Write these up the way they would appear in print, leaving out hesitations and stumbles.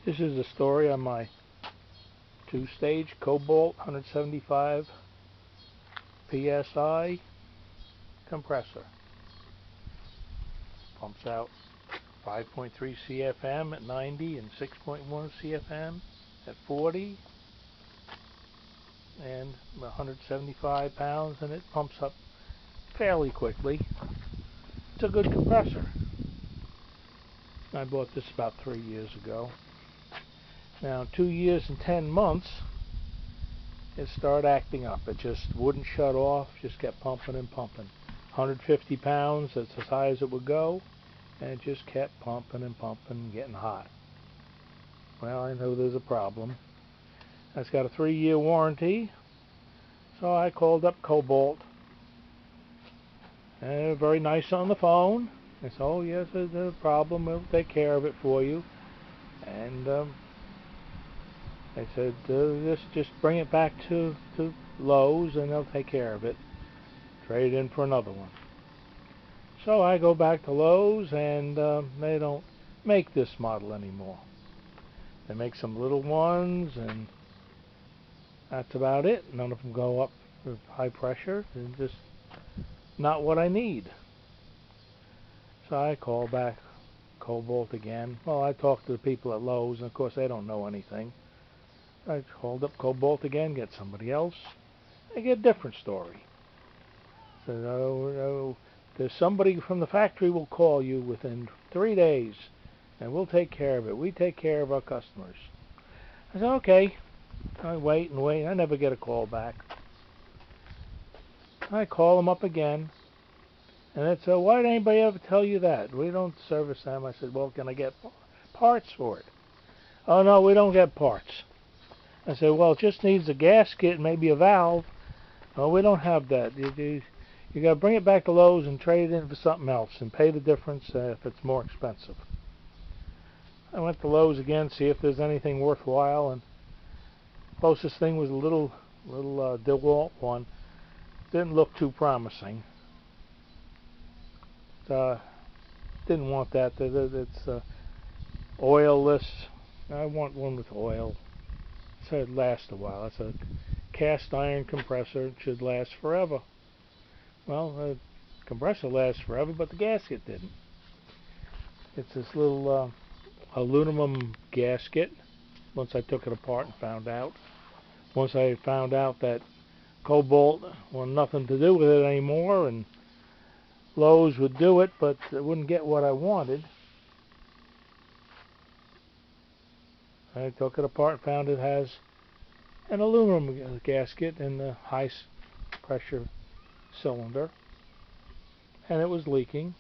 This is the story on my two-stage Kobalt 175 PSI compressor. Pumps out 5.3 CFM at 90 and 6.1 CFM at 40 and 175 pounds, and it pumps up fairly quickly. It's a good compressor. I bought this about 3 years ago. Now 2 years and 10 months it started acting up. It just wouldn't shut off, just kept pumping and pumping. 150 pounds, that's as high as it would go, and it just kept pumping and pumping and getting hot. Well, I know there's a problem. It's got a 3-year warranty, so I called up Kobalt, and they were very nice on the phone. They said, oh yes, there's a problem, we'll take care of it for you. And they said, just bring it back to Lowe's and they'll take care of it. Trade it in for another one. So I go back to Lowe's, and they don't make this model anymore. They make some little ones, and that's about it. None of them go up with high pressure. They're just not what I need. So I call back Kobalt again. Well, I talked to the people at Lowe's, and of course they don't know anything. I called up Kobalt again, get somebody else. I get a different story. So no, there's somebody from the factory will call you within 3 days, and we'll take care of it. We take care of our customers. I said, okay. I wait and wait. I never get a call back. I call them up again, and they said, why did anybody ever tell you that? We don't service them. I said, well, can I get parts for it? Oh, no, we don't get parts. I said, well, it just needs a gasket and maybe a valve. Oh, we don't have that. You got to bring it back to Lowe's and trade it in for something else and pay the difference if it's more expensive. I went to Lowe's again, see if there's anything worthwhile, and closest thing was a little DeWalt one. Didn't look too promising. Didn't want that. It's oilless. I want one with oil. So it lasts a while. It's a cast iron compressor. It should last forever. Well, the compressor lasts forever, but the gasket didn't. It's this little aluminum gasket. Once I took it apart and found out. Once I found out that Kobalt wanted nothing to do with it anymore, and Lowe's would do it, but it wouldn't get what I wanted. I took it apart and found it has an aluminum gasket in the high pressure cylinder, and it was leaking.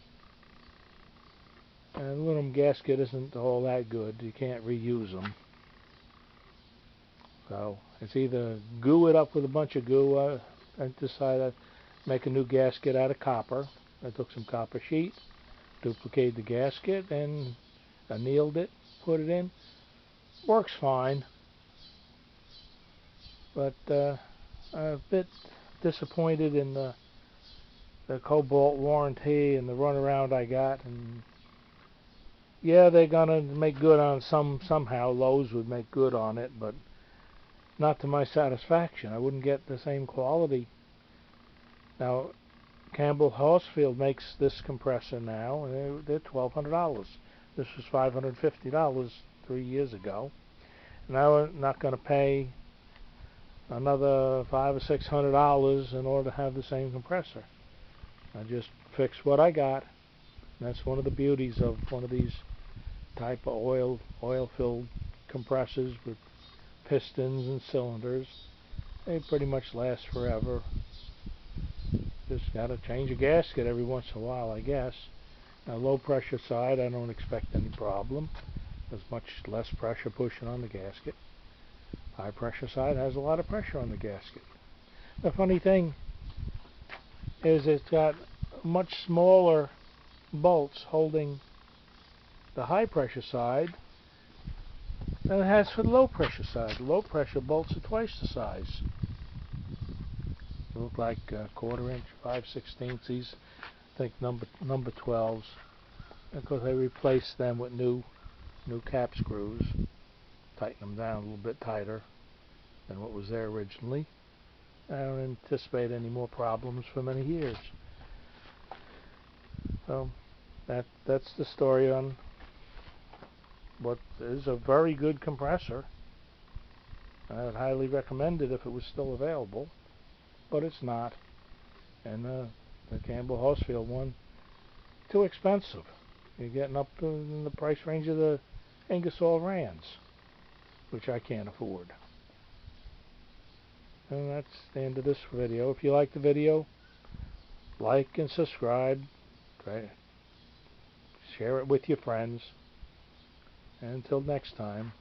And aluminum gasket isn't all that good. You can't reuse them. So it's either glue it up with a bunch of glue. I decided I'd make a new gasket out of copper. I took some copper sheet, duplicated the gasket, and annealed it, put it in. Works fine, but I'm a bit disappointed in the Kobalt warranty and the runaround I got. And yeah, they're gonna make good on somehow. Lowe's would make good on it, but not to my satisfaction. I wouldn't get the same quality. Now, Campbell Horsfield makes this compressor now, and they're $1,200. This was $550 3 years ago. Now I'm not going to pay another $500 or $600 in order to have the same compressor. I just fixed what I got. And that's one of the beauties of one of these type of oil-filled compressors with pistons and cylinders. They pretty much last forever. Just got to change a gasket every once in a while, I guess. Now, low pressure side, I don't expect any problem. There's much less pressure pushing on the gasket. High pressure side has a lot of pressure on the gasket. The funny thing is it's got much smaller bolts holding the high pressure side than it has for the low pressure side. The low pressure bolts are twice the size. They look like 1/4 inch, 5/16. These, I think, number 12s, because I replaced them with new cap screws. tighten them down a little bit tighter than what was there originally. I don't anticipate any more problems for many years. So that's the story on what is a very good compressor. I would highly recommend it if it was still available, but it's not. And the Campbell Horsfield one, too expensive. You're getting up in the price range of the Ingersoll Rands, which I can't afford. And that's the end of this video. If you like the video, like and subscribe. Share it with your friends. And until next time.